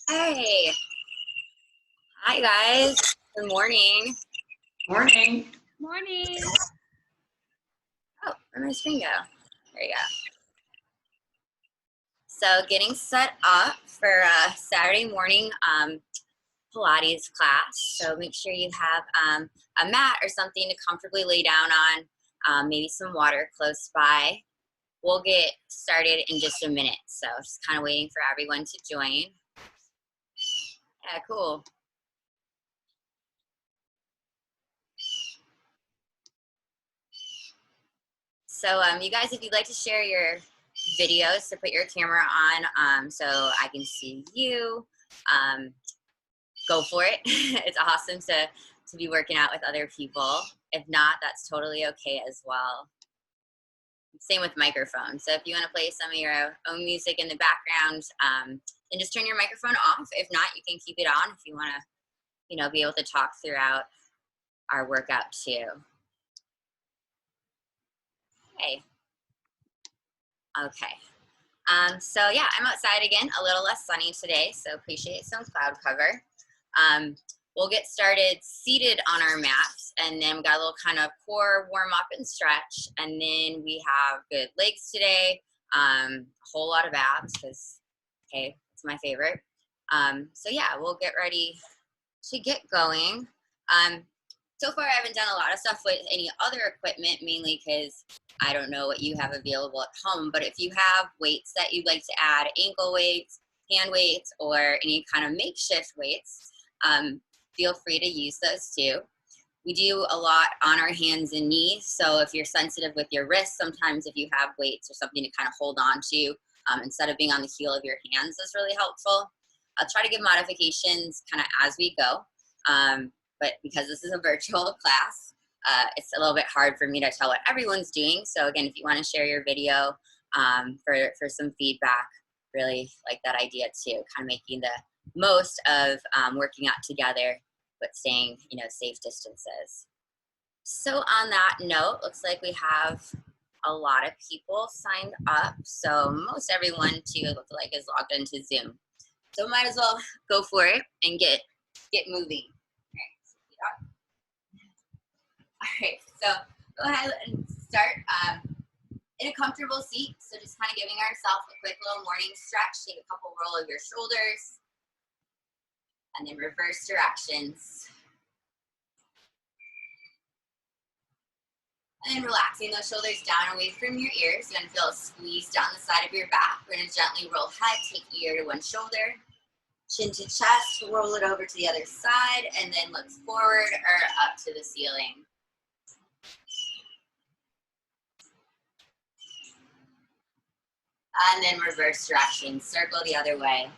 Hey, hi guys. Good morning. Morning. Morning. Oh, where'd my screen go? There you go. So getting set up for a Saturday morning Pilates class. So make sure you have a mat or something to comfortably lay down on, maybe some water close by. We'll get started in just a minute. So just kind of waiting for everyone to join. Yeah, cool. So you guys, if you'd like to share your videos, so put your camera on so I can see you, go for it. It's awesome to be working out with other people. If not, that's totally okay as well. Same with microphones. So if you want to play some of your own music in the background, then just turn your microphone off. If not, you can keep it on if you want to, be able to talk throughout our workout too. Hey. Okay. So yeah, I'm outside again, a little less sunny today, so appreciate some cloud cover. We'll get started seated on our mats, and then we got a little kind of core warm up and stretch, and then we have good legs today, a whole lot of abs, because, okay, it's my favorite. So yeah, we'll get ready to get going. So far I haven't done a lot of stuff with any other equipment, mainly because I don't know what you have available at home, but if you have weights that you'd like to add, ankle weights, hand weights, or any kind of makeshift weights, feel free to use those too. We do a lot on our hands and knees, so if you're sensitive with your wrists, sometimes if you have weights or something to kind of hold on to, instead of being on the heel of your hands, is really helpful. I'll try to give modifications kind of as we go. But because this is a virtual class, it's a little bit hard for me to tell what everyone's doing. So again, if you want to share your video for some feedback, really like that idea too, kind of making the most of working out together, but staying, safe distances. So on that note, looks like we have a lot of people signed up. So most everyone too, it looks like is logged into Zoom. So might as well go for it and get moving. All right, so go ahead and start in a comfortable seat. So just kind of giving ourselves a quick little morning stretch. Take a couple roll of your shoulders and then reverse directions. And then relaxing those shoulders down away from your ears. You're gonna feel a squeeze down the side of your back. We're gonna gently roll head, take ear to one shoulder. Chin to chest, roll it over to the other side, and then look forward or up to the ceiling. And then reverse direction, circle the other way.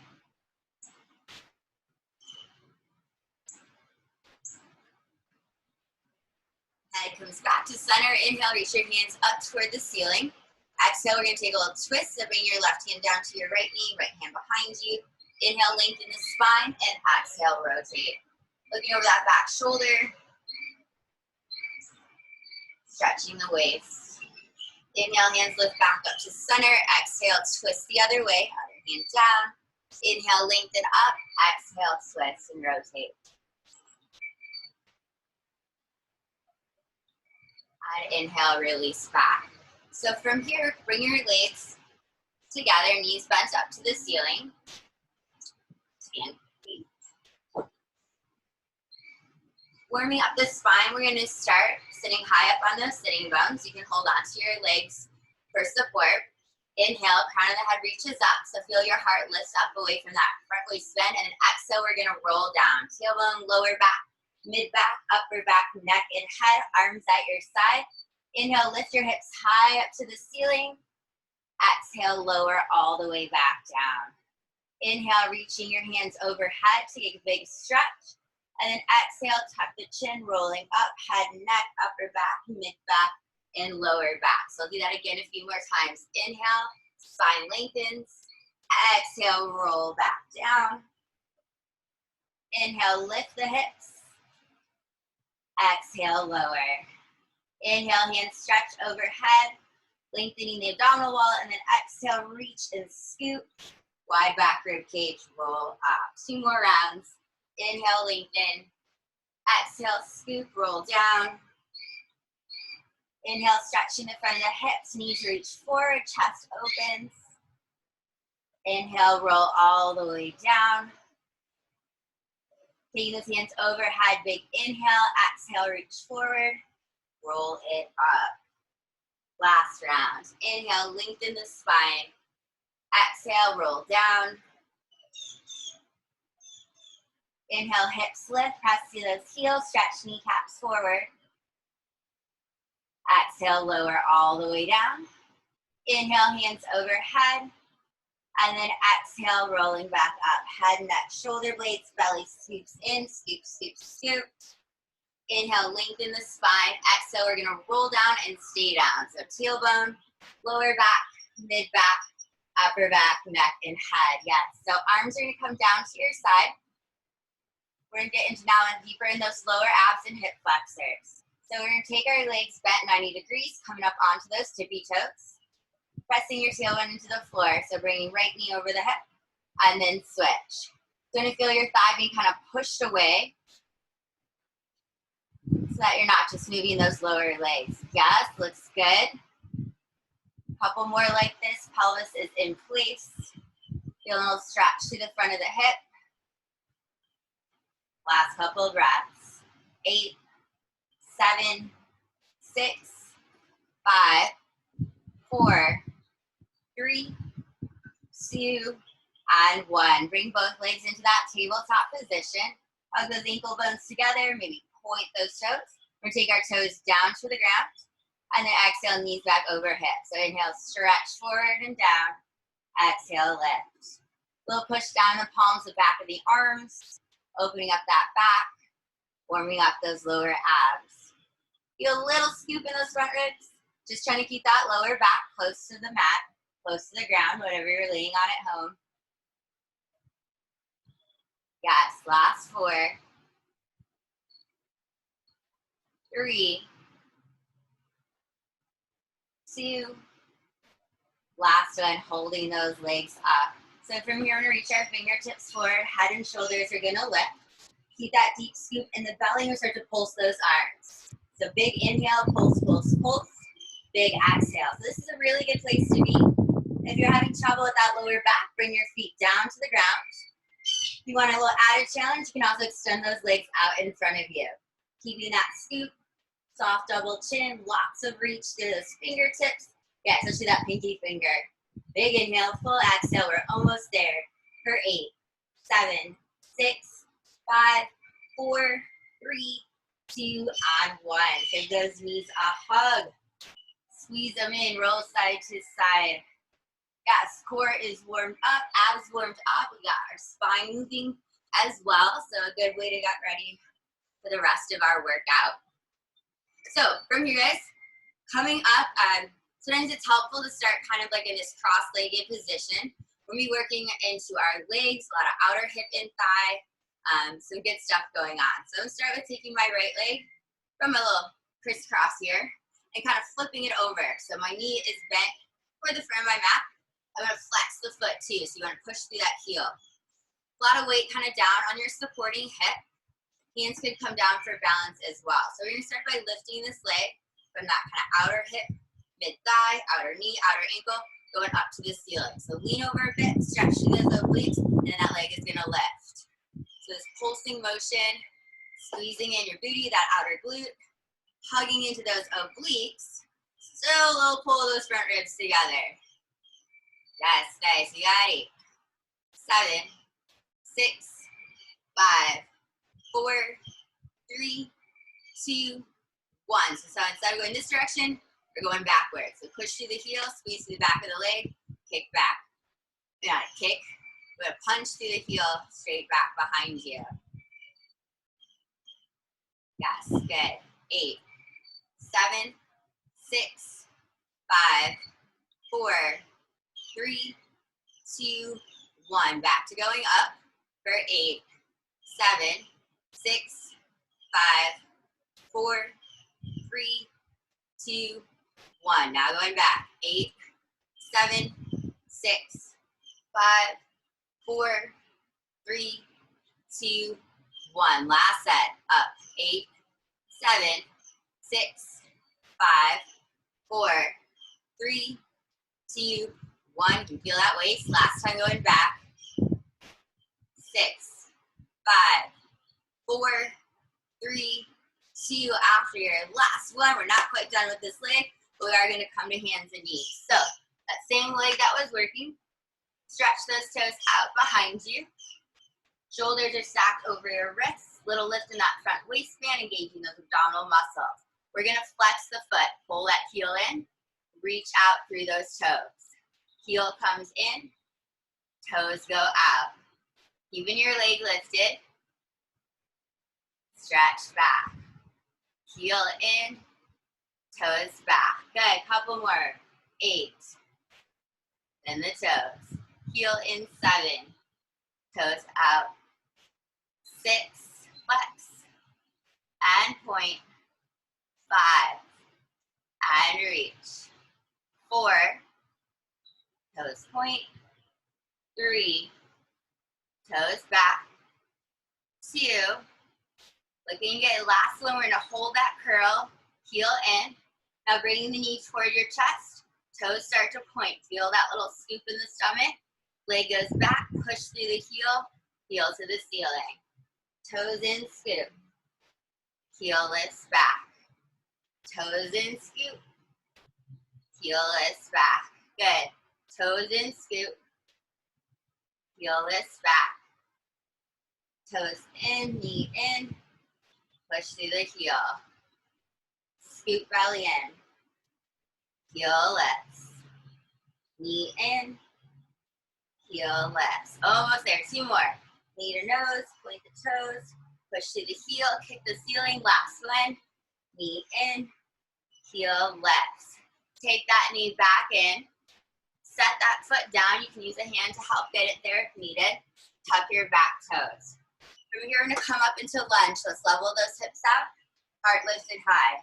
Head comes back to center. Inhale, reach your hands up toward the ceiling. Exhale, we're gonna take a little twist. So bring your left hand down to your right knee, right hand behind you. Inhale, lengthen the spine, and exhale, rotate. Looking over that back shoulder. Stretching the waist. Inhale, hands lift back up to center. Exhale, twist the other way. Other hand down. Inhale, lengthen up. Exhale, twist and rotate. And inhale, release back. So from here, bring your legs together, knees bent up to the ceiling. Stand. Warming up the spine, we're going to start sitting high up on those sitting bones. You can hold on to your legs for support. Inhale, crown of the head reaches up, so feel your heart lift up away from that front waist bend, and then exhale, we're going to roll down. Tailbone, lower back, mid back, upper back, neck and head, arms at your side. Inhale, lift your hips high up to the ceiling. Exhale, lower all the way back down. Inhale, reaching your hands overhead to take a big stretch. And then exhale, tuck the chin, rolling up, head, neck, upper back, mid back, and lower back. So I'll do that again a few more times. Inhale, spine lengthens. Exhale, roll back down. Inhale, lift the hips. Exhale, lower. Inhale, hands stretch overhead, lengthening the abdominal wall, and then exhale, reach and scoop. Wide back rib cage, roll up. 2 more rounds. Inhale, lengthen. Exhale, scoop, roll down. Inhale, stretch in the front of the hips, knees reach forward, chest opens. Inhale, roll all the way down. Taking those hands overhead, big inhale, exhale, reach forward, roll it up. Last round. Inhale, lengthen the spine. Exhale, roll down. Inhale, hips lift, press through those heels, stretch kneecaps forward. Exhale, lower all the way down. Inhale, hands overhead. And then exhale, rolling back up. Head, neck, shoulder blades, belly scoops in, scoop, scoop, scoop. Inhale, lengthen the spine. Exhale, we're gonna roll down and stay down. So tailbone, lower back, mid back, upper back, neck, and head. Yes, so arms are gonna come down to your side. We're gonna get into now and deeper in those lower abs and hip flexors. So we're gonna take our legs bent 90 degrees, coming up onto those tippy toes. Pressing your tailbone into the floor, so bringing right knee over the hip, and then switch. So you're gonna feel your thigh being kind of pushed away, so that you're not just moving those lower legs. Yes, looks good. Couple more like this, pelvis is in place. Feel a little stretch to the front of the hip. Last couple of breaths. 8, 7, 6, 5, 4, 3, 2, and 1. Bring both legs into that tabletop position. Hug those ankle bones together, maybe point those toes. We're gonna take our toes down to the ground, and then exhale, knees back over hips. So inhale, stretch forward and down. Exhale, lift. Little push down the palms, the back of the arms, opening up that back, warming up those lower abs. Feel a little scoop in those front ribs. Just trying to keep that lower back close to the mat, close to the ground, whatever you're laying on at home. Yes, last 4, 3, 2, last one, holding those legs up. So from here, we're gonna reach our fingertips forward, head and shoulders are gonna lift. Keep that deep scoop in the belly and start to pulse those arms. So big inhale, pulse, pulse, pulse. Big exhale. So this is a really good place to be. If you're having trouble with that lower back, bring your feet down to the ground. If you want a little added challenge, you can also extend those legs out in front of you. Keeping that scoop, soft double chin, lots of reach through those fingertips. Yeah, especially that pinky finger. Big inhale, full exhale, we're almost there. For 8, 7, 6, 5, 4, 3, 2, and 1. Give those knees a hug. Squeeze them in, roll side to side. Yes, core is warmed up, abs warmed up. We got our spine moving as well. So a good way to get ready for the rest of our workout. So from here, guys, coming up, sometimes it's helpful to start kind of like in this cross-legged position. We'll be working into our legs, a lot of outer hip and thigh, some good stuff going on. So I'm gonna start with taking my right leg from a little crisscross here and kind of flipping it over. So my knee is bent toward the front of my mat. I'm gonna flex the foot too, so you wanna push through that heel. A lot of weight kind of down on your supporting hip. Hands could come down for balance as well. So we're gonna start by lifting this leg from that kind of outer hip, mid-thigh, outer knee, outer ankle, going up to the ceiling. So lean over a bit, stretch through those obliques, and then that leg is gonna lift. So this pulsing motion, squeezing in your booty, that outer glute, hugging into those obliques. Still a little pull of those front ribs together. Yes, nice. You got 8, 7, 6, 5, 4, 3, 2, 1. So instead of going this direction, we're going backwards. So push through the heel, squeeze through the back of the leg, kick back. You gotta kick. We're gonna punch through the heel, straight back behind you. Yes, good. 8, 7, 6, 5, 4, 3, 2, 1. Back to going up for 8, 7, 6, 5, 4, 3, 2, 1. Now going back. 8, 7, 6, 5, 4, 3, 2, 1. Last set. Up. 8, 7, 6, 5, 4, 3, 2, 1. You can feel that waist. Last time going back. 6, 5, 4, 3, 2. After your last one, we're not quite done with this leg, but we are going to come to hands and knees. So that same leg that was working, stretch those toes out behind you. Shoulders are stacked over your wrists. Little lift in that front waistband, engaging those abdominal muscles. We're going to flex the foot. Pull that heel in. Reach out through those toes. Heel comes in. Toes go out. Keeping your leg lifted. Stretch back. Heel in. Toes back. Good. Couple more. 8. Then the toes. Heel in. 7. Toes out. 6. Flex. And point. 5. And reach. 4. Toes point. 3. Toes back. 2. Looking good. Last one, we're going to hold that curl. Heel in. Now bringing the knee toward your chest. Toes start to point. Feel that little scoop in the stomach. Leg goes back. Push through the heel. Heel to the ceiling. Toes in, scoop. Heel lifts back. Toes in, scoop. Heel lifts back. Good. Toes in, scoop. Heel lifts back. Toes in, knee in. Push through the heel. Scoop belly in. Heel lifts. Knee in. Heel lifts. Almost there. 2 more. Knee to nose. Point the toes. Push through the heel. Kick the ceiling. Last one. Knee in. Heel lifts. Take that knee back in. Set that foot down. You can use a hand to help get it there if needed. Tuck your back toes. From here, we're going to come up into lunge. Let's level those hips out. Heart lifted high.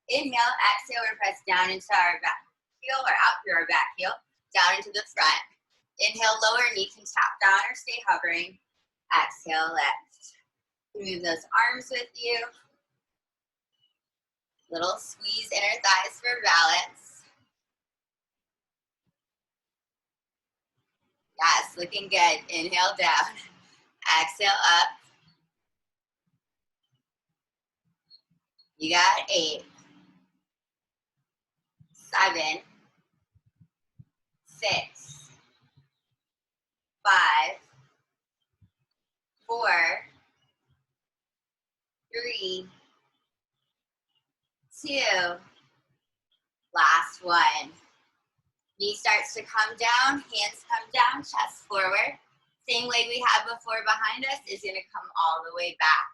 Inhale, exhale, and press down into our back heel or out through our back heel, down into the front. Inhale, lower knee can tap down or stay hovering. Exhale, lift. Move those arms with you. Little squeeze inner thighs for balance. Yes, looking good. Inhale down. Exhale up. You got 8, 7, 6, 5, 4, 3, 2. Last one. Knee starts to come down, hands come down, chest forward. Same leg we had before behind us is gonna come all the way back.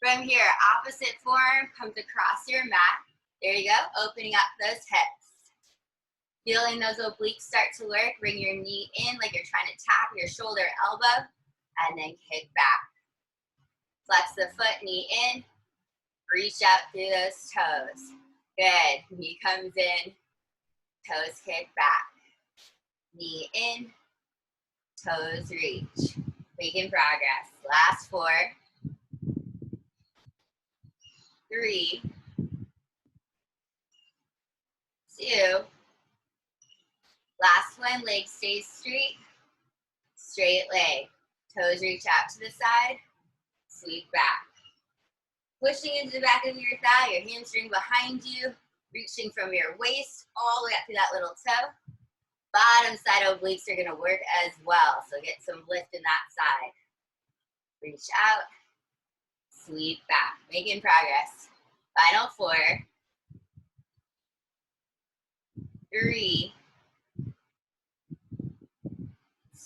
From here, opposite forearm comes across your mat. There you go, opening up those hips. Feeling those obliques start to work, bring your knee in like you're trying to tap your shoulder, elbow, and then kick back. Flex the foot, knee in, reach out through those toes. Good, knee comes in, toes kick back. Knee in, toes reach. Making progress. Last 4, 3, 2. Last one, leg stays straight. Straight leg. Toes reach out to the side. Sweep back. Pushing into the back of your thigh, your hamstring behind you. Reaching from your waist all the way up to that little toe. Bottom side obliques are gonna work as well. So get some lift in that side. Reach out. Sweep back. Making progress. Final 4, 3,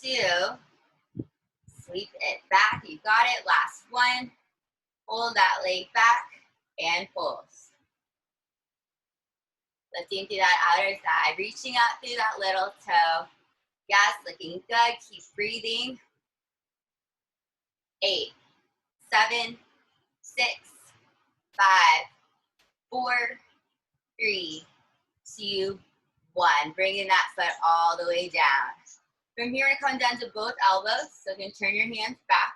2. Sweep it back. You got it. Last one. Hold that leg back and pulse. Lifting through that outer thigh. Reaching out through that little toe. Yes, looking good. Keep breathing. 8, 7, 6, 5, 4, 3, 2, 1. Bringing that foot all the way down. From here, we're gonna come down to both elbows. So you can turn your hands back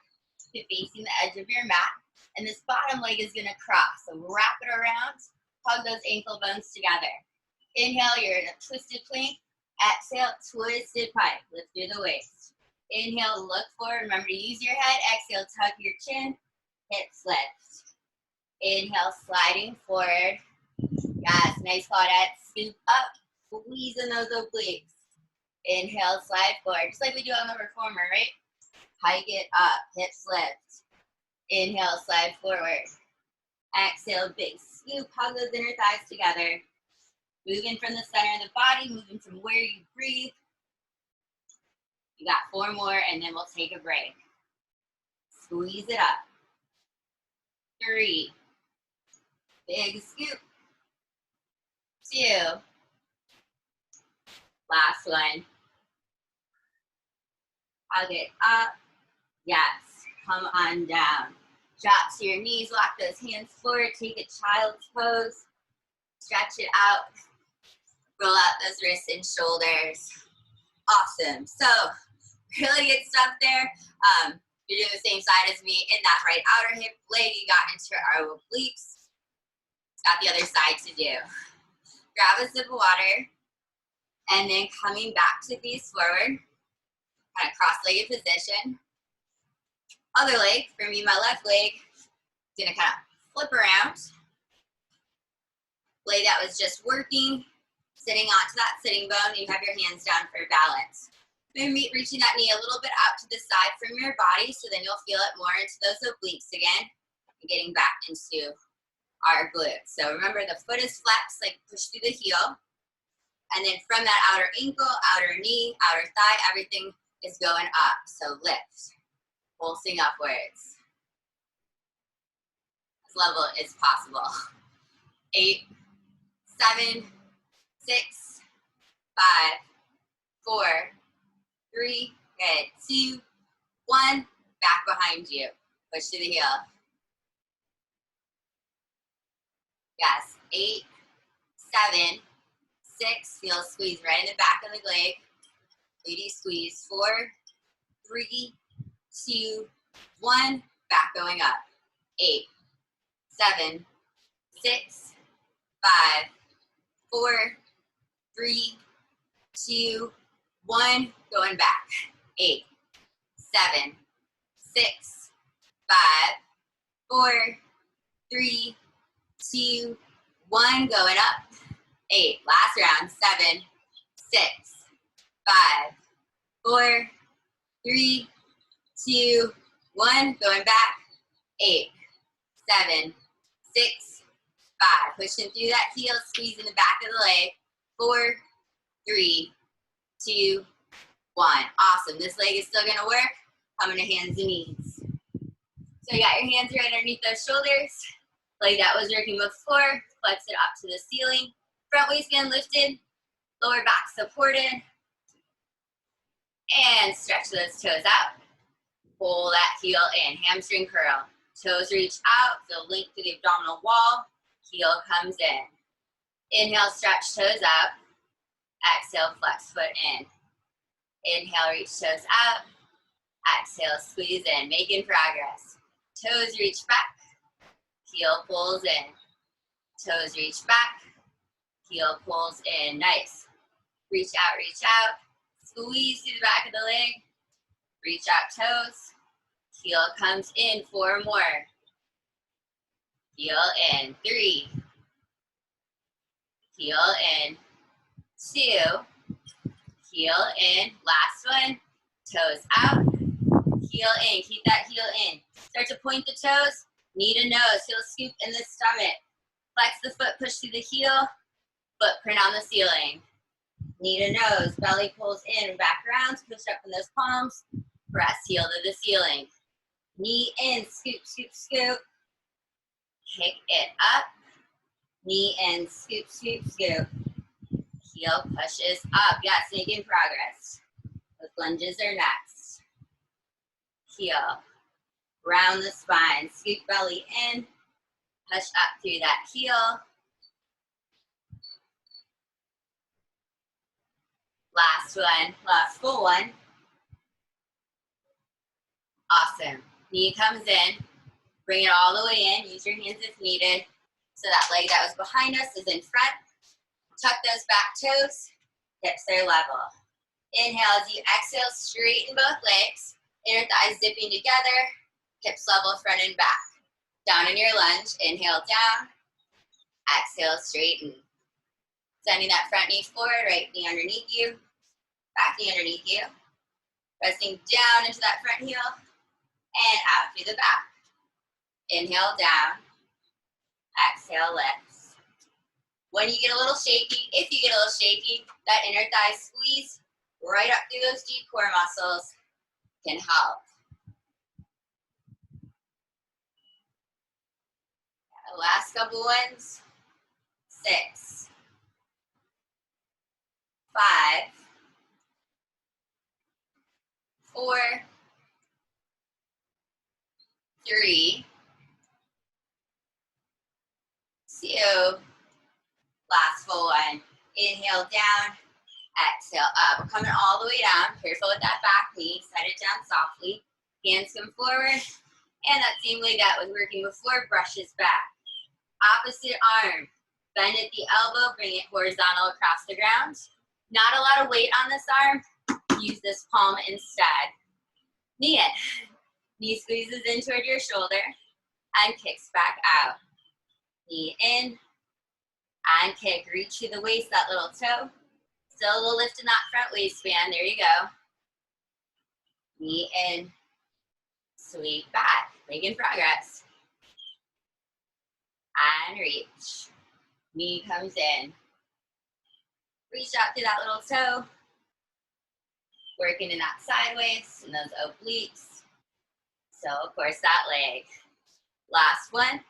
to facing the edge of your mat. And this bottom leg is gonna cross. So wrap it around, hug those ankle bones together. Inhale, you're in a twisted plank. Exhale, twisted pike. Lift through the waist. Inhale, look forward. Remember to use your head. Exhale, tuck your chin. Hips lift. Inhale, sliding forward. Yes, nice Claudette. Scoop up. Squeezing those obliques. Inhale, slide forward. Just like we do on the reformer, right? Hike it up. Hips lift. Inhale, slide forward. Exhale, big scoop. Hug those inner thighs together. Moving from the center of the body, moving from where you breathe. You got 4 more, and then we'll take a break. Squeeze it up. 3. Big scoop. 2. Last one. Hug it up. Yes. Come on down. Drop to your knees. Walk those hands forward. Take a child's pose. Stretch it out. Roll out those wrists and shoulders. Awesome. So, really good stuff there. You're doing the same side as me in that right outer hip leg. You got into our obliques. Got the other side to do. Grab a sip of water. And then coming back to face forward. Kind of cross-legged position. Other leg, for me, my left leg, is gonna kind of flip around. Leg that was just working, sitting onto that sitting bone, and you have your hands down for balance. Maybe reaching that knee a little bit out to the side from your body, so then you'll feel it more into those obliques again, and getting back into our glutes. So remember, the foot is flexed, like push through the heel, and then from that outer ankle, outer knee, outer thigh, everything is going up. So lift, pulsing upwards. As level as possible. 8, 7, 6, 5, 4, 3, good, 2, 1, back behind you. Push to the heel. Yes, 8, 7, 6, feel squeeze right in the back of the leg. Lady squeeze, 4, 3, 2, 1, back going up. 8, 7, 6, 5, 4, 3, 2, 1, going back. 8, 7, 6, 5, 4, 3, 2, 1, going up. 8, last round. 7, 6, 5, 4, 3, 2, 1, going back. 8, 7, 6, 5. Pushing through that heel, squeezing the back of the leg. 4, 3, 2, 1. Awesome. This leg is still going to work. Coming to hands and knees. So you got your hands right underneath those shoulders. Leg that was working before. Flex it up to the ceiling. Front waist band lifted. Lower back supported. And stretch those toes out. Pull that heel in. Hamstring curl. Toes reach out. Feel length to the abdominal wall. Heel comes in. Inhale, stretch toes up. Exhale, flex foot in. Inhale, reach toes out. Exhale, squeeze in. Making progress. Toes reach back. Heel pulls in. Toes reach back. Heel pulls in. Nice. Reach out, reach out. Squeeze through the back of the leg. Reach out toes. Heel comes in. 4 more. Heel in. 3. Heel in. 2. Heel in. Last one. Toes out. Heel in. Keep that heel in. Start to point the toes. Knee to nose. Heel scoop in the stomach. Flex the foot. Push through the heel. Footprint on the ceiling. Knee to nose. Belly pulls in. Back rounds. Push up in those palms. Press heel to the ceiling. Knee in. Scoop, scoop, scoop. Kick it up. Knee in. Scoop, scoop, scoop. Heel pushes up. Yes, making progress. Those lunges are next. Heel. Round the spine. Scoop belly in. Push up through that heel. Last one. Last full one. Awesome. Knee comes in. Bring it all the way in. Use your hands if needed. So that leg that was behind us is in front. Tuck those back toes. Hips are level. Inhale as you exhale, straighten both legs. Inner thighs zipping together. Hips level front and back. Down in your lunge. Inhale down. Exhale, straighten. Sending that front knee forward, right knee underneath you. Back knee underneath you. Pressing down into that front heel. And out through the back. Inhale down. Exhale, lifts. When you get a little shaky, if you get a little shaky, that inner thigh squeeze right up through those deep core muscles can help. The last couple ones. 6, 5, 4, 3, 2, last full one. Inhale down, exhale up. We're coming all the way down. Careful with that back knee. Set it down softly. Hands come forward. And that same leg that was working before brushes back. Opposite arm. Bend at the elbow. Bring it horizontal across the ground. Not a lot of weight on this arm. Use this palm instead. Knee in. Knee squeezes in toward your shoulder and kicks back out. Knee in and kick. Reach to the waist, that little toe. Still a little lift in that front waistband. There you go. Knee in. Sweep back. Making progress. And reach. Knee comes in. Reach out through that little toe. Working in that sideways and those obliques. So, of course, that leg. Last one.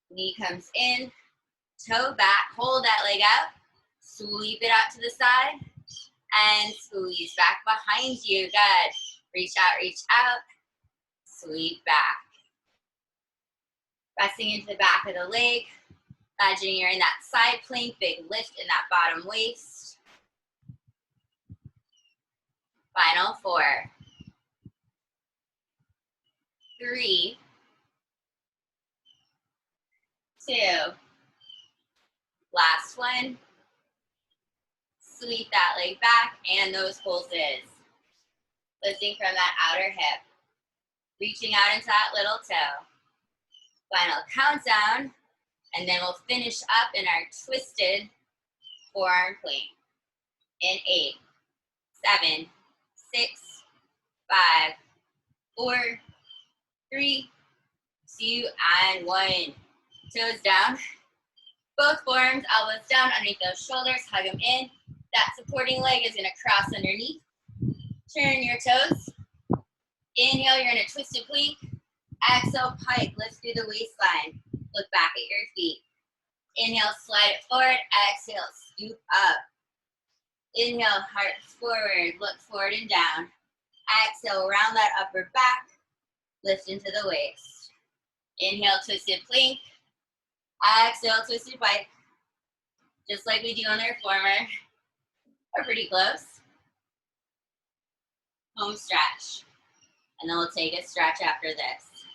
Knee comes in. Toe back. Hold that leg out. Sweep it out to the side. And squeeze back behind you. Good. Reach out. Sweep back. Pressing into the back of the leg. Imagine you're in that side plank. Big lift in that bottom waist. Final 4. 3, 2. Last one. Sweep that leg back and those pulses. Lifting from that outer hip. Reaching out into that little toe. Final countdown. And then we'll finish up in our twisted forearm plank. In 8, 7, 6, 5, 4, 3, 2, and 1. Toes down. Both forearms, elbows down underneath those shoulders. Hug them in. That supporting leg is going to cross underneath. Turn your toes. Inhale, you're in a twisted plank. Exhale, pike. Lift through the waistline. Look back at your feet. Inhale, slide it forward. Exhale, scoop up. Inhale, heart forward. Look forward and down. Exhale, round that upper back. Lift into the waist. Inhale, twisted plank. Exhale, twisted pike. Just like we do on the reformer. Or pretty close. Home stretch. And then we'll take a stretch after this.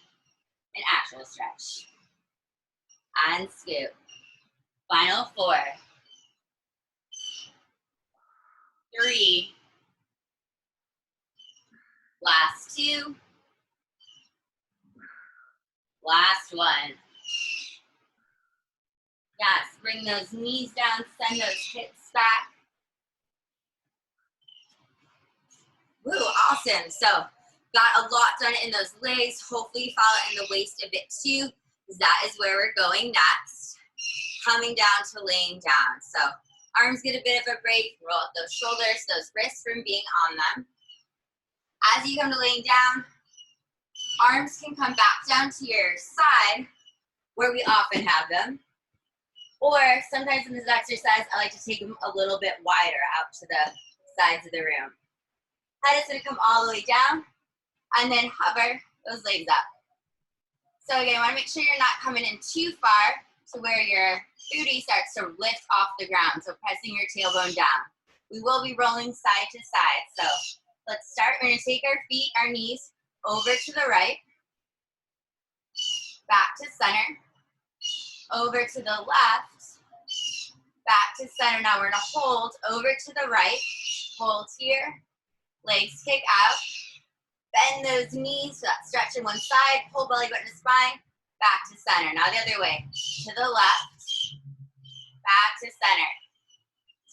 An actual stretch. And scoop. Final 4. 3. Last 2. Last 1. Yes, bring those knees down, send those hips back. Woo, awesome. So, got a lot done in those legs. Hopefully you follow it in the waist a bit too, because that is where we're going next. Coming down to laying down. So, arms get a bit of a break. Roll up those shoulders, those wrists from being on them. As you come to laying down, arms can come back down to your side, where we often have them. Or sometimes in this exercise, I like to take them a little bit wider out to the sides of the room. Head is going to come all the way down, and then hover those legs up. So again, you want to make sure you're not coming in too far to where your booty starts to lift off the ground, so pressing your tailbone down. We will be rolling side to side, so let's start. We're going to take our feet, our knees, over to the right, back to center, over to the left, back to center. Now we're gonna hold over to the right, hold here, legs kick out, bend those knees, so that stretch in one side, pull belly button to spine, back to center. Now the other way, to the left, back to center,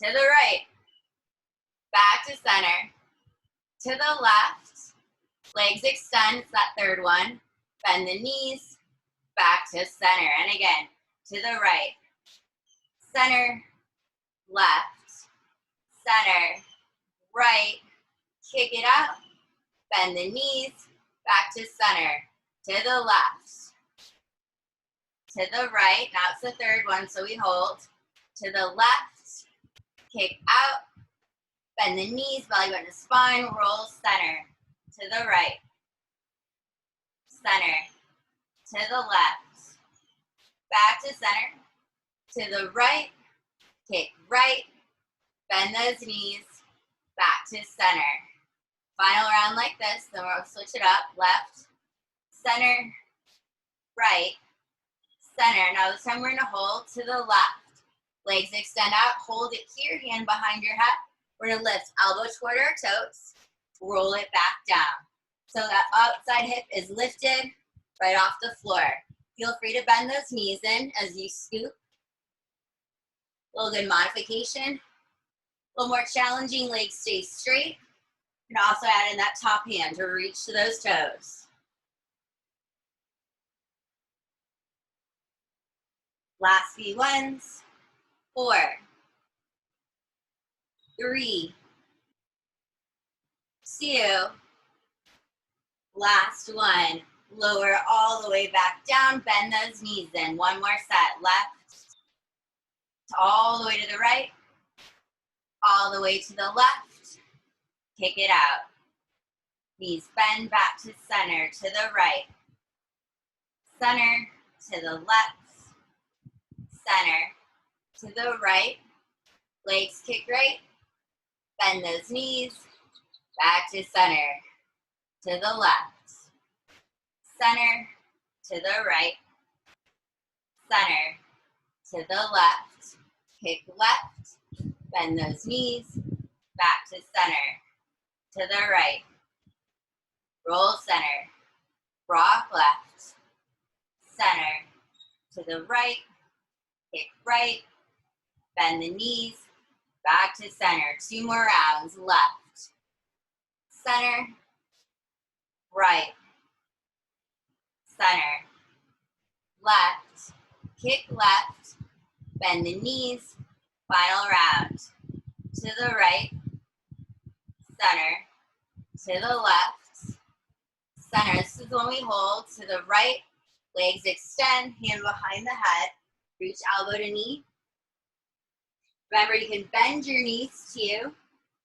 to the right, back to center, to the left, legs extend, it's that third one, bend the knees, back to center, and again, to the right, center, left, center, right, kick it out, bend the knees, back to center, to the left, to the right, now it's the third one, so we hold, to the left, kick out, bend the knees, belly button to spine, roll center, to the right, center, to the left, back to center, to the right, kick right, bend those knees, back to center. Final round like this, then we'll switch it up, left, center, right, center. Now this time we're gonna hold to the left, legs extend out, hold it here, hand behind your head. We're gonna lift elbow toward our toes, roll it back down. So that outside hip is lifted right off the floor. Feel free to bend those knees in as you scoop. A little good modification. A little more challenging, legs stay straight. You can also add in that top hand to reach to those toes. Last few ones. 4, 3, 2, last one. Lower all the way back down, bend those knees in. One more set, left, all the way to the right, all the way to the left, kick it out. Knees bend back to center, to the right, center, to the left, center, to the right, legs kick right, bend those knees, back to center, to the left, center, to the right, center, to the left, kick left, bend those knees, back to center, to the right, roll center, rock left, center, to the right, kick right, bend the knees, back to center. 2 more rounds, left, center, right, center, left, kick left, bend the knees, final round, to the right, center, to the left, center. This is when we hold to the right, legs extend, hand behind the head, reach elbow to knee. Remember, you can bend your knees too,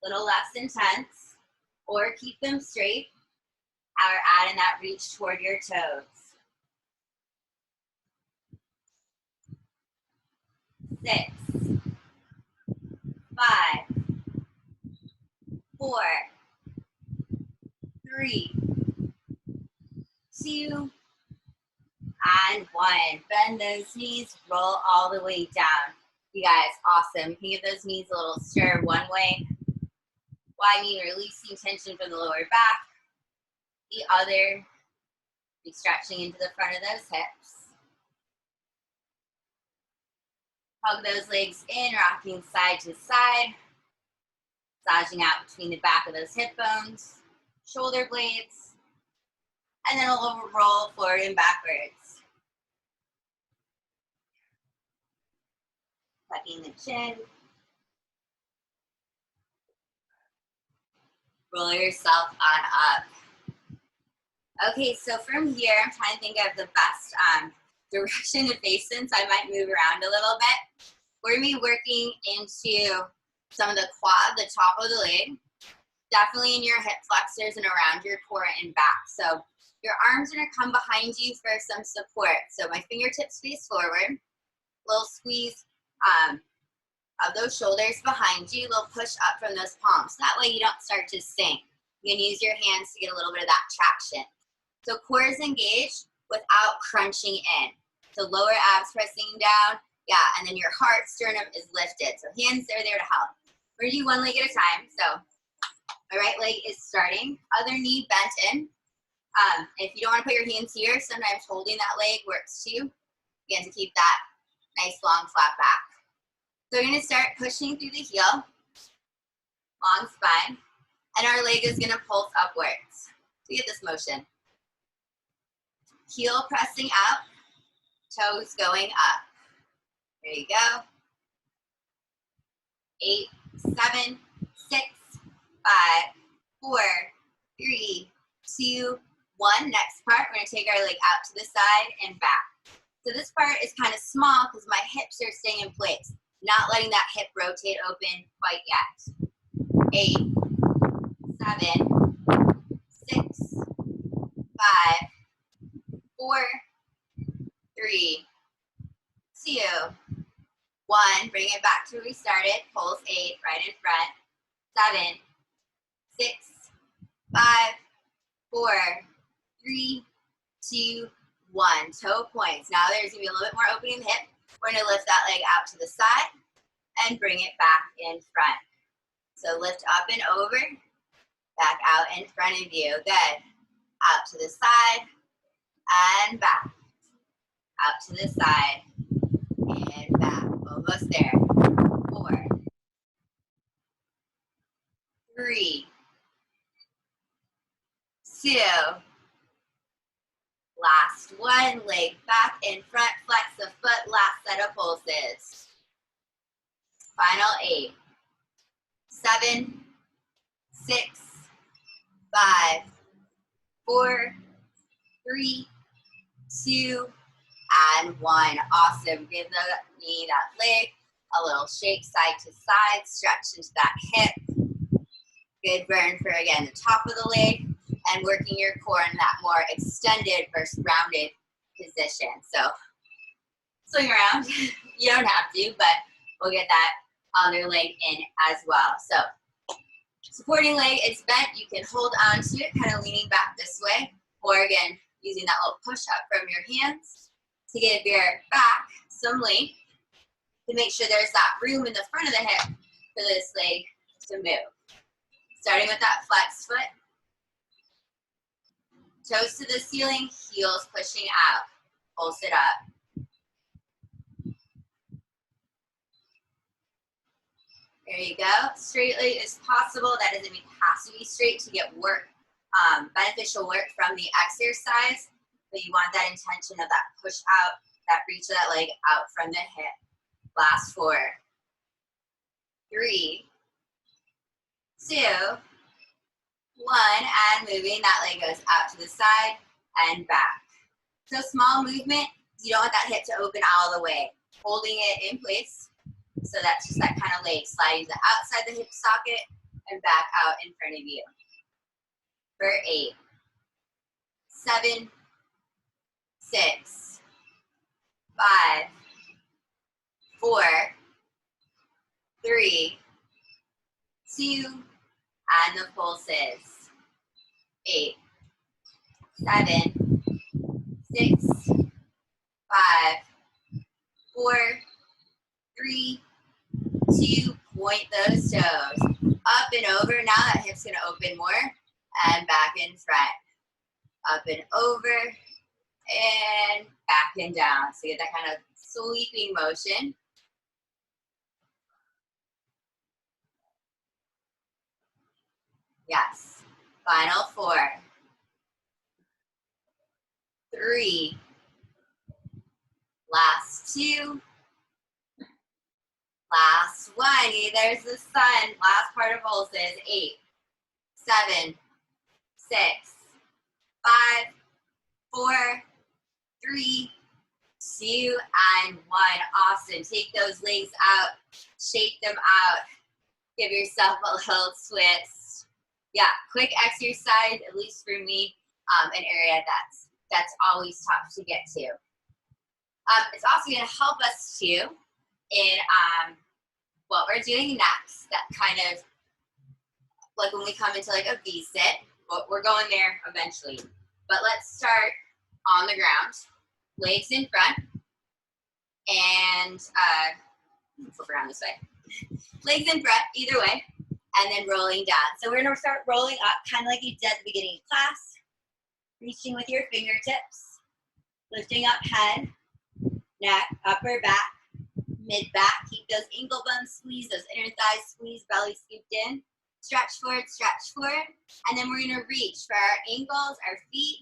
a little less intense, or keep them straight, or add in that reach toward your toes. 6, 5, 4, 3, 2, and 1. Bend those knees, roll all the way down. You guys, awesome. You can give those knees a little stir one way. Why mean releasing tension from the lower back. The other, be stretching into the front of those hips. Hug those legs in, rocking side to side. Massaging out between the back of those hip bones, shoulder blades, and then a little roll forward and backwards. Tucking the chin. Roll yourself on up. Okay, so from here, I'm trying to think of the best direction to face in, so I might move around a little bit. We're going to be working into some of the quad, the top of the leg, definitely in your hip flexors and around your core and back. So your arms are going to come behind you for some support. So my fingertips face forward, little squeeze of those shoulders behind you, little push up from those palms. That way you don't start to sink. You can use your hands to get a little bit of that traction. So core is engaged without crunching in. So lower abs pressing down, yeah, and then your heart sternum is lifted. So hands are there to help. We're gonna do one leg at a time. So my right leg is starting, other knee bent in. If you don't want to put your hands here, sometimes holding that leg works too. Again, to keep that nice long flat back. So we're gonna start pushing through the heel, long spine, and our leg is gonna pulse upwards. So get this motion. Heel pressing up, toes going up. There you go. 8, 7, 6, 5, 4, 3, 2, 1. Next part, we're gonna take our leg out to the side and back. So this part is kind of small because my hips are staying in place, not letting that hip rotate open quite yet. 8, 7, 6, 5, 4, 3, 2, 1. Bring it back to where we started. Pulse 8, right in front. 7, 6, 5, 4, 3, 2, 1. Toe points. Now there's gonna be a little bit more opening in the hip. We're gonna lift that leg out to the side and bring it back in front. So lift up and over, back out in front of you. Good. Out to the side and back. Out to the side and back. Almost there. 4, 3, 2. Last one. Leg back in front. Flex the foot. Last set of pulses. Final 8, 7, 6, 5, 4, 3, 2, and 1. Awesome. Give the knee, that leg, a little shake side to side. Stretch into that hip. Good burn for, again, the top of the leg and working your core in that more extended versus rounded position. So swing around. You don't have to, but we'll get that other leg in as well. So supporting leg is bent. You can hold on to it, kind of leaning back this way, or again, using that little push up from your hands to give your back some length to make sure there's that room in the front of the hip for this leg to move. Starting with that flexed foot. Toes to the ceiling, heels pushing out. Pulse it up. There you go. Straight leg is possible. That doesn't mean it has to be straight to get work, beneficial work from the exercise, but you want that intention of that push out, that reach of that leg out from the hip. Last 4, 3, 2, 1, and moving. That leg goes out to the side and back. So small movement. You don't want that hip to open all the way. Holding it in place. So that's just that kind of leg sliding to the outside the hip socket and back out in front of you. For 8, 7, 6, 5, 4, 3, 2, and the pulses. 8, 7, 6, 5, 4, 3, 2, point those toes. Up and over. Now that hip's gonna open more. And back in front. Up and over. And back and down. So you get that kind of sweeping motion. Yes. Final 4, 3. Last 2. Last 1. There's the sun. Last part of pulses. 8, 7, 6, 5, 4, 3, 2, and 1. Awesome. Take those legs out. Shake them out. Give yourself a little twist. Yeah, quick exercise, at least for me, an area that's always tough to get to. It's also going to help us too in what we're doing next. That kind of like when we come into like a V sit, but we're going there eventually. But let's start on the ground. Legs in front. And flip around this way. Legs in front, either way. And then rolling down. So we're gonna start rolling up, kind of like you did at the beginning of class. Reaching with your fingertips. Lifting up head, neck, upper back, mid back. Keep those ankle bones squeezed, those inner thighs squeezed, belly scooped in. Stretch forward, and then we're gonna reach for our ankles, our feet.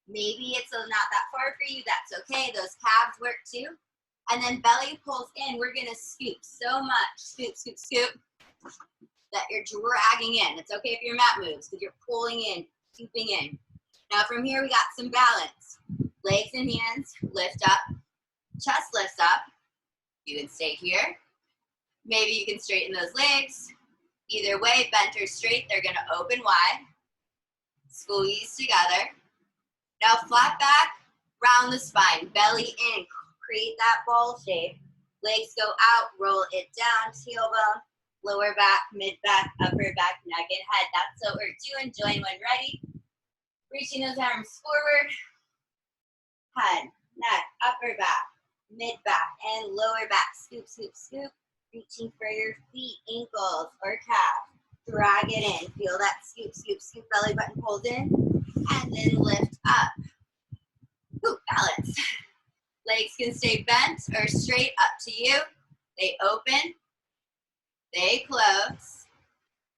Maybe it's not that far for you, that's okay. Those calves work too. And then belly pulls in, we're gonna scoop so much, scoop, scoop, scoop, that you're dragging in. It's okay if your mat moves, because you're pulling in, scooping in. Now from here, we got some balance. Legs and hands, lift up, chest lifts up. You can stay here. Maybe you can straighten those legs. Either way, bent or straight, they're gonna open wide. Squeeze together. Now flat back, round the spine, belly in, create that ball shape. Legs go out, roll it down, tailbone, lower back, mid back, upper back, neck and head. That's what we're doing. Join when ready. Reaching those arms forward. Head, neck, upper back, mid back, and lower back. Scoop, scoop, scoop. Reaching for your feet, ankles, or calf. Drag it in. Feel that scoop, scoop, scoop. Belly button pulled in. And then lift up. Ooh, balance. Legs can stay bent or straight, up to you. They open. They close.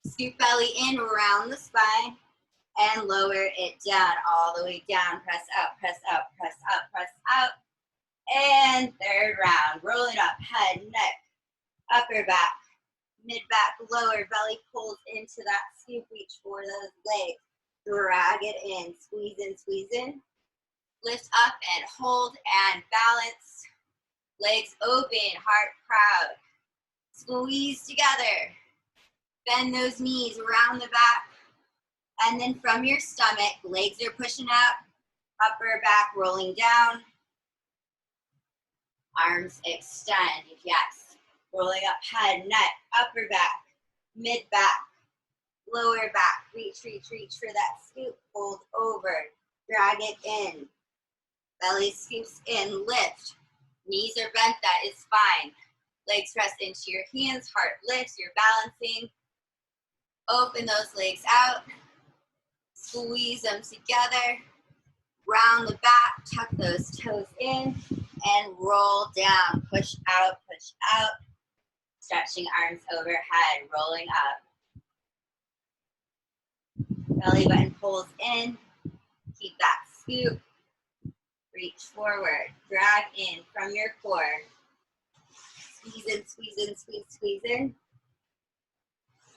Scoop belly in, round the spine. And lower it down, all the way down. Press out, press out, press out, press out. And third round. Rolling up, head, neck, upper back, mid back, lower, belly pulls into that scoop, reach for those legs. Drag it in, squeeze in, squeeze in. Lift up and hold and balance. Legs open, heart proud. Squeeze together. Bend those knees around the back. And then from your stomach, legs are pushing up, upper back rolling down. Arms extend, yes. Rolling up head, neck, upper back, mid back, lower back. Reach, reach, reach for that scoop. Fold over, drag it in. Belly scoops in, lift. Knees are bent, that is fine. Legs press into your hands, heart lifts, you're balancing. Open those legs out. Squeeze them together. Round the back, tuck those toes in, and roll down. Push out, push out. Stretching arms overhead, rolling up. Belly button pulls in. Keep that scoop. Reach forward, drag in from your core. Squeeze in, squeeze in, squeeze, squeeze in.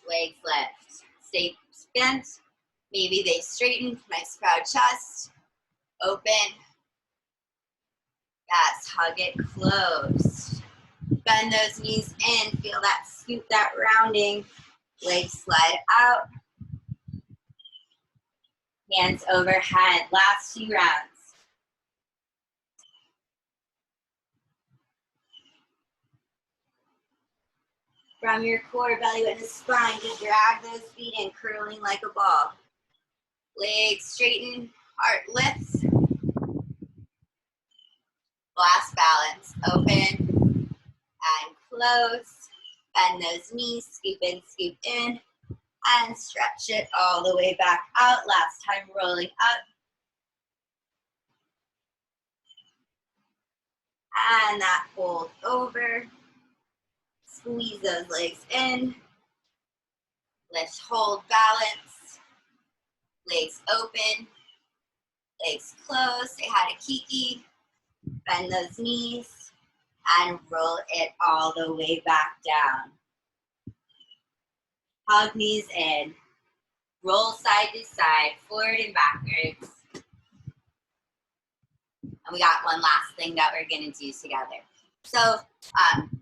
Legs lift. Stay bent. Maybe they straighten. Nice proud chest. Open. Yes, hug it closed. Bend those knees in. Feel that scoop, that rounding. Legs slide out. Hands overhead. Last 2 rounds. From your core, belly button to spine, just drag those feet in, curling like a ball. Legs straighten, heart lifts. Last balance, open and close. Bend those knees, scoop in, and stretch it all the way back out. Last time, rolling up. And that fold over. Squeeze those legs in. Lift, hold, balance. Legs open. Legs closed. Say hi to Kiki. Bend those knees. And roll it all the way back down. Hug knees in. Roll side to side, forward and backwards. And we got one last thing that we're gonna do together. So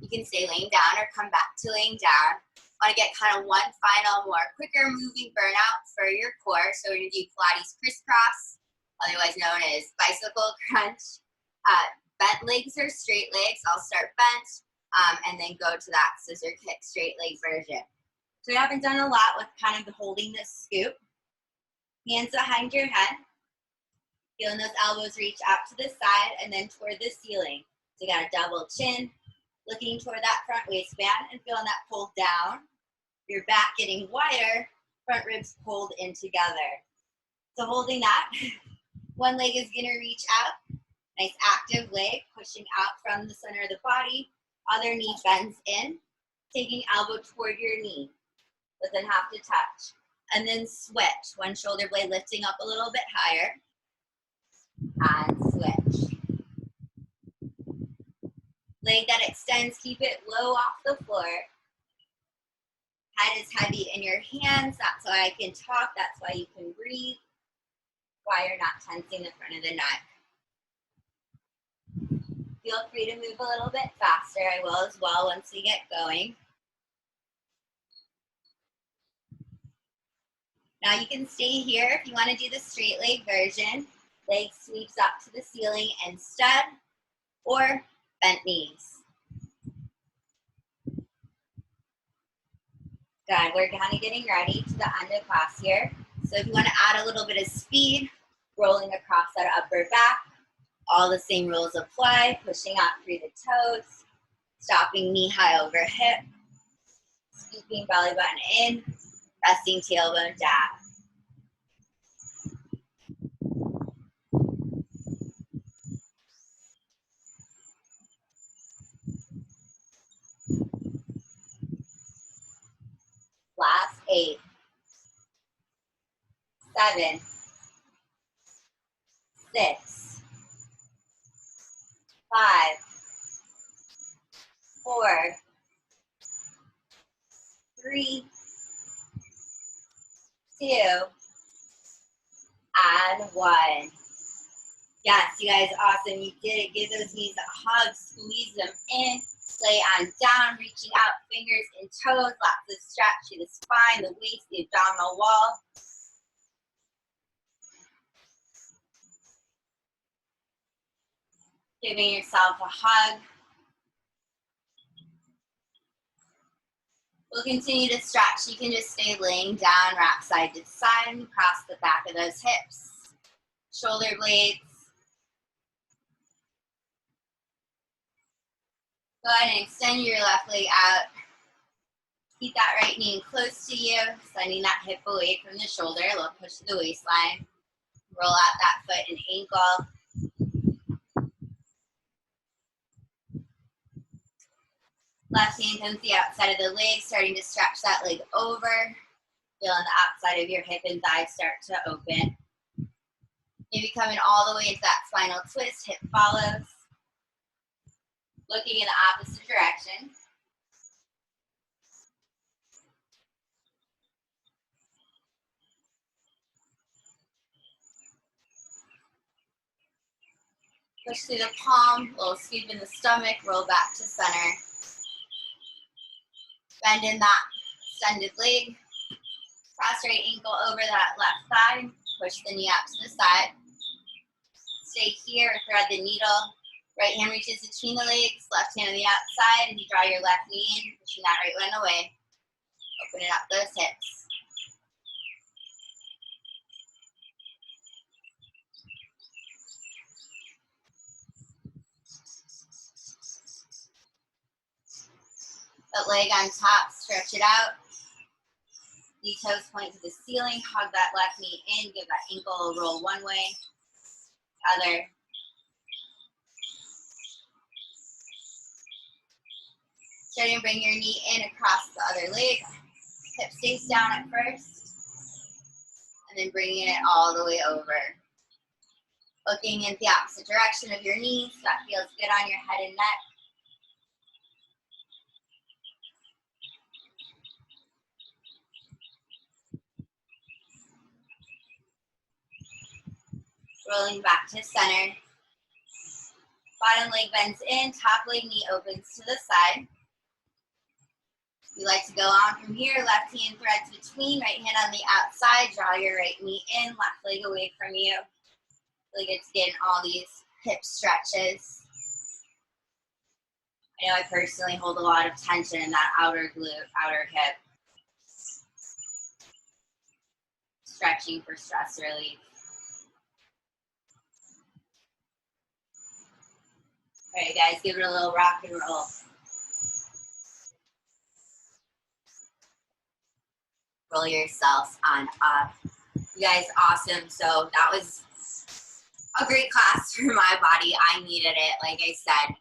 you can stay laying down or come back to laying down. Want to get kind of one final, more quicker moving burnout for your core. So we're gonna do Pilates crisscross, otherwise known as bicycle crunch. Bent legs or straight legs. I'll start bent and then go to that scissor kick straight leg version. So we haven't done a lot with kind of holding this scoop. Hands behind your head. Feeling those elbows reach out to the side and then toward the ceiling. So you got a double chin, looking toward that front waistband and feeling that pull down. Your back getting wider, front ribs pulled in together. So holding that, one leg is gonna reach out. Nice active leg, pushing out from the center of the body. Other knee bends in, taking elbow toward your knee. Doesn't have to touch. And then switch. One shoulder blade lifting up a little bit higher. And switch. Leg that extends, keep it low off the floor. Head is heavy in your hands. That's why I can talk. That's why you can breathe. Why you're not tensing the front of the neck. Feel free to move a little bit faster. I will as well once we get going. Now you can stay here if you want to do the straight leg version. Leg sweeps up to the ceiling instead, or bent knees. Good, we're kind of getting ready to the end of class here. So if you want to add a little bit of speed, rolling across that upper back, all the same rules apply, pushing out through the toes, stopping knee high over hip, scooping belly button in, resting tailbone down. Last 8, 7, 6, 5, 4, 3, 2, and 1. Yes, you guys, awesome. You did it. Give those knees a hug, squeeze them in, lay on down, reaching out, fingers and toes, lots of stretch through the spine, the waist, the abdominal wall. Giving yourself a hug. We'll continue to stretch. You can just stay laying down, wrap side to side, and cross the back of those hips. Shoulder blades. Go ahead and extend your left leg out. Keep that right knee close to you, sending that hip away from the shoulder. A little push to the waistline. Roll out that foot and ankle. Left hand comes to the outside of the leg, starting to stretch that leg over. Feeling the outside of your hip and thigh start to open. Maybe coming all the way into that spinal twist, hip follows. Looking in the opposite direction. Push through the palm, little scoop in the stomach, roll back to center. Bend in that extended leg. Cross right ankle over that left thigh. Push the knee out to the side. Stay here, thread the needle. Right hand reaches between the legs, left hand on the outside, and you draw your left knee in, pushing that right one away. Opening up those hips. That leg on top, stretch it out. Knee toes point to the ceiling, hug that left knee in, give that ankle a roll one way, other. Starting to bring your knee in across the other leg. Hip stays down at first, and then bringing it all the way over. Looking in the opposite direction of your knees, that feels good on your head and neck. Rolling back to center. Bottom leg bends in, top leg knee opens to the side. You like to go on from here, left hand threads between, right hand on the outside, draw your right knee in, left leg away from you. Really good to get in all these hip stretches. I know I personally hold a lot of tension in that outer glute, outer hip. Stretching for stress relief. All right, guys, give it a little rock and roll. Roll yourselves on up. You guys, awesome. So that was a great class for my body. I needed it. Like I said,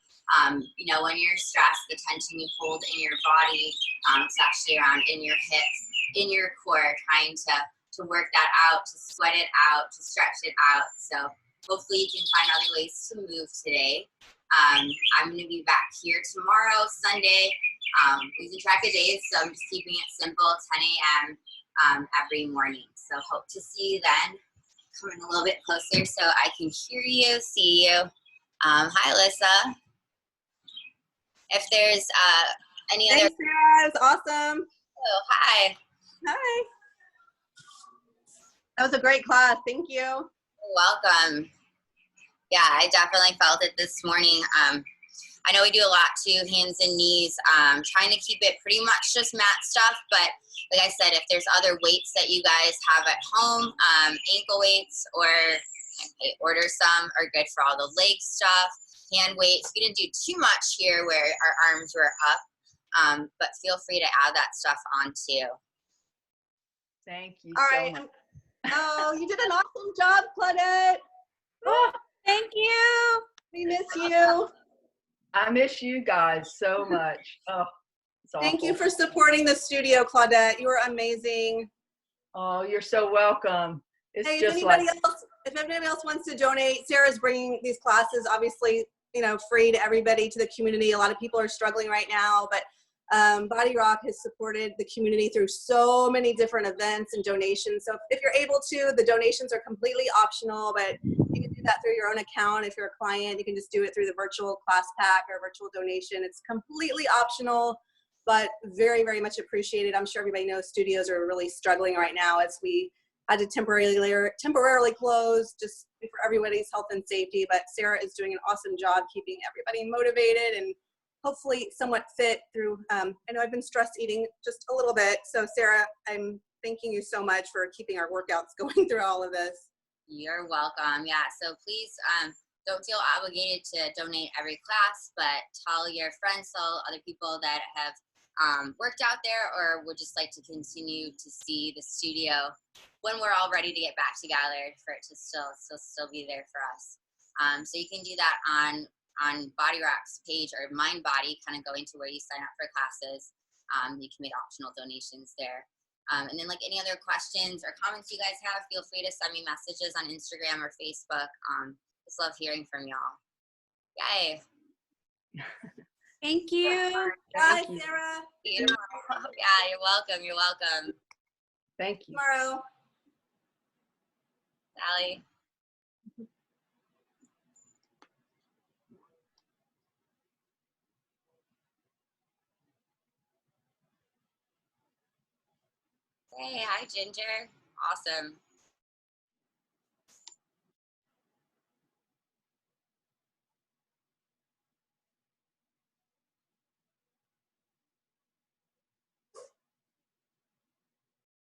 you know, when you're stressed, the tension you hold in your body, it's actually around in your hips, in your core, trying to work that out, to sweat it out, to stretch it out. So hopefully you can find other ways to move today. I'm going to be back here tomorrow, Sunday, losing track of days, so I'm just keeping it simple, 10 a.m. Every morning. So hope to see you then. Coming a little bit closer so I can hear you, see you. Hi, Alyssa. If there's any other... Thanks, Sarah. It was awesome. Oh, hi. Hi. That was a great class. Thank you. You're welcome. Yeah, I definitely felt it this morning. I know we do a lot too, hands and knees, trying to keep it pretty much just mat stuff, but like I said, if there's other weights that you guys have at home, ankle weights, or order some, are good for all the leg stuff, hand weights. We didn't do too much here where our arms were up, but feel free to add that stuff on too. Thank you All so right. much. Oh, you did an awesome job, Claudette. Oh, Thank you. We miss you. I miss you guys so much. Oh, it's awful. Thank you for supporting the studio, Claudette. You were amazing. Oh, you're so welcome. It's Hey, just if anybody else wants to donate, Sarah's bringing these classes, obviously, you know, free to everybody, to the community. A lot of people are struggling right now, but Body Rock has supported the community through so many different events and donations. So if you're able to, the donations are completely optional, but you can do that through your own account. If you're a client, you can just do it through the virtual class pack or virtual donation. It's completely optional, but very, very much appreciated. I'm sure everybody knows studios are really struggling right now as we had to temporarily close just for everybody's health and safety. But Sarah is doing an awesome job keeping everybody motivated and hopefully somewhat fit through. I know I've been stress eating just a little bit. So Sarah, I'm thanking you so much for keeping our workouts going through all of this. You're welcome. Yeah, so please don't feel obligated to donate every class, but tell your friends, tell other people that have worked out there or would just like to continue to see the studio when we're all ready to get back together, for it to still be there for us. So you can do that on Body Rock's page, or Mind Body, kind of going to where you sign up for classes. You can make optional donations there. And then, like, any other questions or comments you guys have, feel free to send me messages on Instagram or Facebook. Just love hearing from y'all. Yay. Thank you. Bye, Thank you. Sarah. See you tomorrow. Yeah, you're welcome. You're welcome. Thank you. Tomorrow. Sally. Hey, hi, Ginger. Awesome.